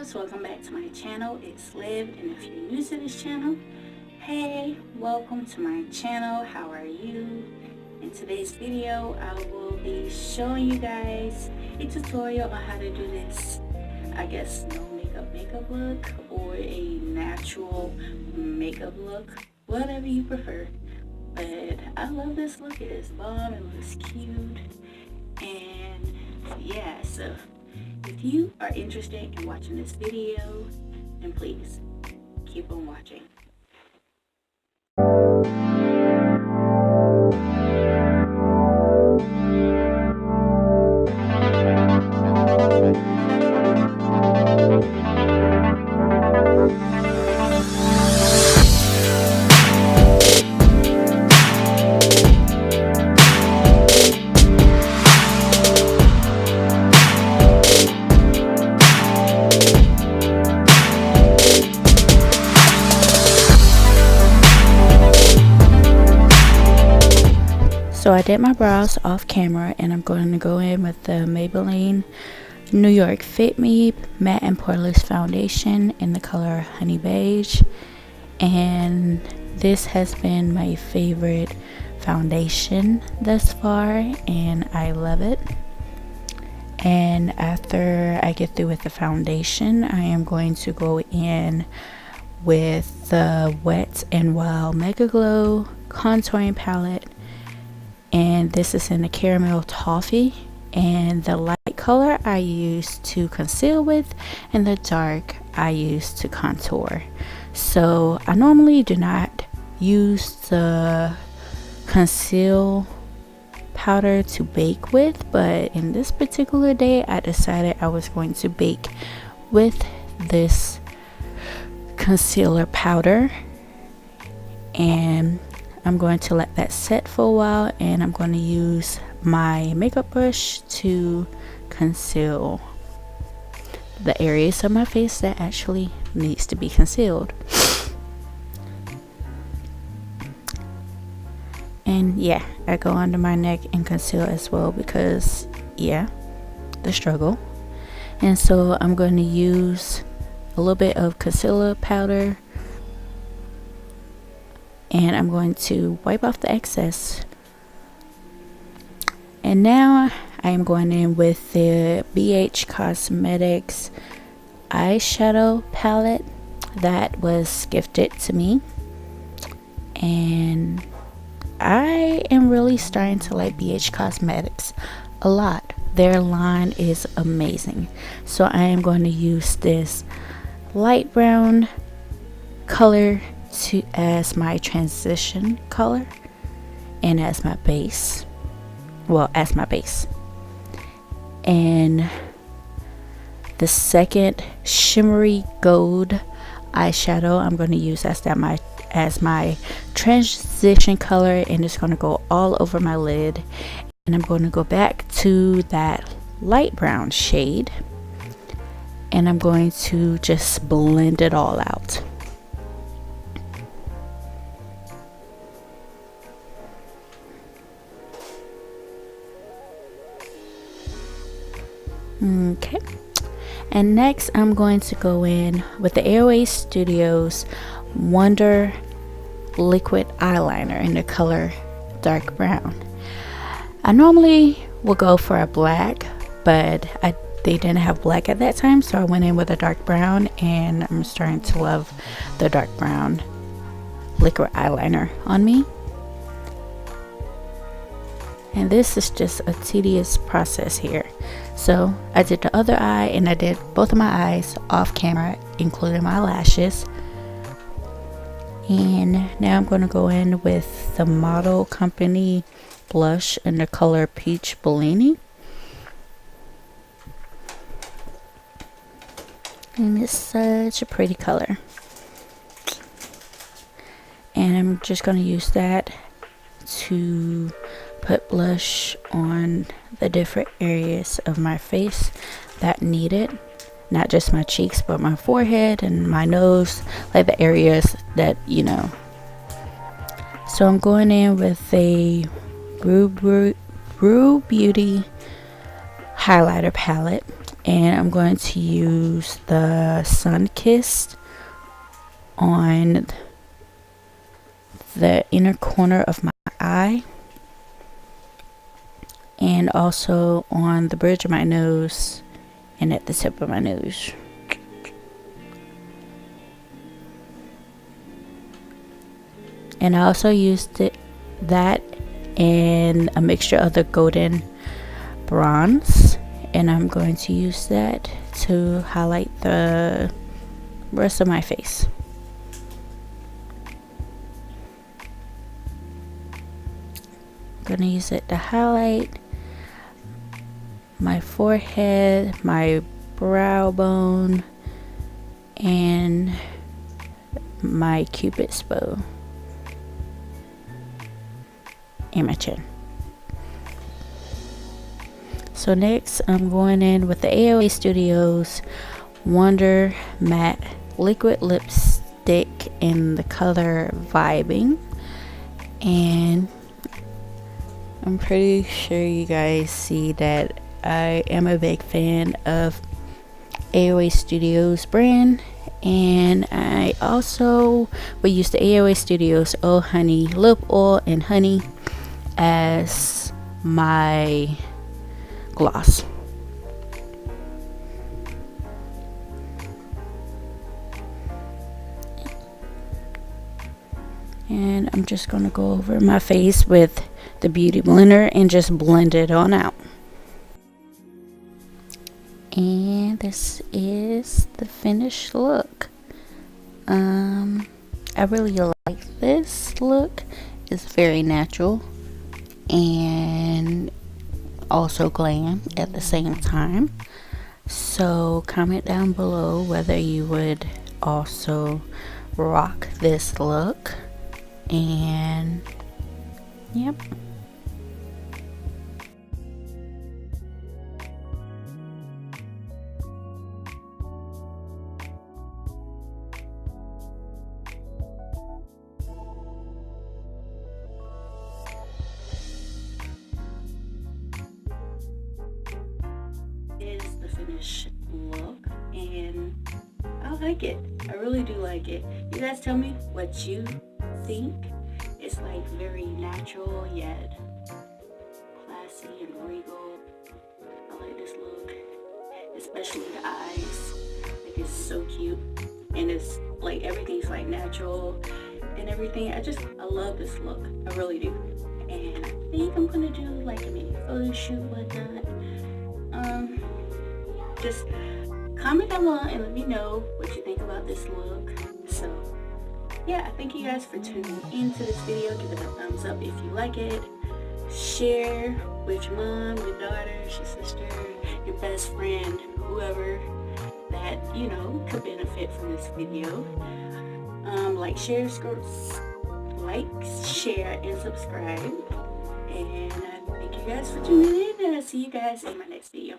loves, welcome back to my channel. It's Liv, and if you're new to this channel, hey, welcome to my channel. How are you? In today's video, I will be showing you guys a tutorial on how to do this, I guess, no makeup look, or a natural makeup look, whatever you prefer. But I love this look. It is bomb, it looks cute, and yeah, so if you are interested in watching this video, then please keep on watching. So I did my brows off camera, and I'm going to go in with the Maybelline New York Fit Me Matte and Poreless Foundation in the color Honey Beige. And this has been my favorite foundation thus far, and I love it. And after I get through with the foundation, I am going to go in with the Wet n Wild Mega Glow contouring palette, and this is in the caramel toffee, and the light color I use to conceal with, and the dark I use to contour. So I normally do not use the conceal powder to bake with, but in this particular day I decided I was going to bake with this concealer powder, and I'm going to let that set for a while, and I'm going to use my makeup brush to conceal the areas of my face that actually needs to be concealed. And yeah, I go under my neck and conceal as well, because yeah, the struggle. And so I'm going to use a little bit of concealer powder, and I'm going to wipe off the excess. And now I am going in with the BH Cosmetics eyeshadow palette that was gifted to me, and I am really starting to like BH Cosmetics a lot. Their line is amazing. So I am going to use this light brown color as my transition color, and as my base, and the second shimmery gold eyeshadow I'm going to use as my transition color, and it's going to go all over my lid. And I'm going to go back to that light brown shade, and I'm going to just blend it all out. Okay, and next I'm going to go in with the Airways Studios Wonder Liquid Eyeliner in the color dark brown. I normally will go for a black, but they didn't have black at that time, so I went in with a dark brown, and I'm starting to love the dark brown liquid eyeliner on me. And this is just a tedious process here. So I did the other eye, and I did both of my eyes off camera, including my lashes. And now I'm going to go in with the Model Company blush in the color Peach Bellini. And it's such a pretty color. And I'm just going to use that to put blush on the different areas of my face that need it. Not just my cheeks, but my forehead and my nose, like the areas that, you know. So I'm going in with a Brew Beauty highlighter palette, And I'm going to use the Sun Kissed on the inner corner of my eye, and also on the bridge of my nose and at the tip of my nose. And I also used that in a mixture of the golden bronze, and I'm going to use that to highlight the rest of my face. I'm gonna use it to highlight my forehead, my brow bone, and my cupid's bow, and my chin. So next I'm going in with the AOA Studios Wonder Matte Liquid Lipstick in the color Vibing, and I'm pretty sure you guys see that I am a big fan of AOA Studios brand, and I also will use the AOA Studios Oh Honey Lip Oil and Honey as my gloss. And I'm just going to go over my face with the Beauty Blender and just blend it on out. And this is the finished look. I really like this look. It's very natural and also glam at the same time. So comment down below whether you would also rock this look. And yep. Is the finished look, and I like it. I really do like it. You guys tell me what you think. It's like very natural yet classy and regal. I like this look, especially the eyes. Like, it's so cute, and it's like everything's like natural and everything. I love this look. I really do. And I think I'm gonna do like a mini photo shoot with that. Just comment down below and let me know what you think about this look. So yeah, thank you guys for tuning into this video. Give it a thumbs up if you like it. Share with your mom, your daughter, your sister, your best friend, whoever that you know could benefit from this video. Like, share, and subscribe. And thank you guys for tuning in, and I'll see you guys in my next video.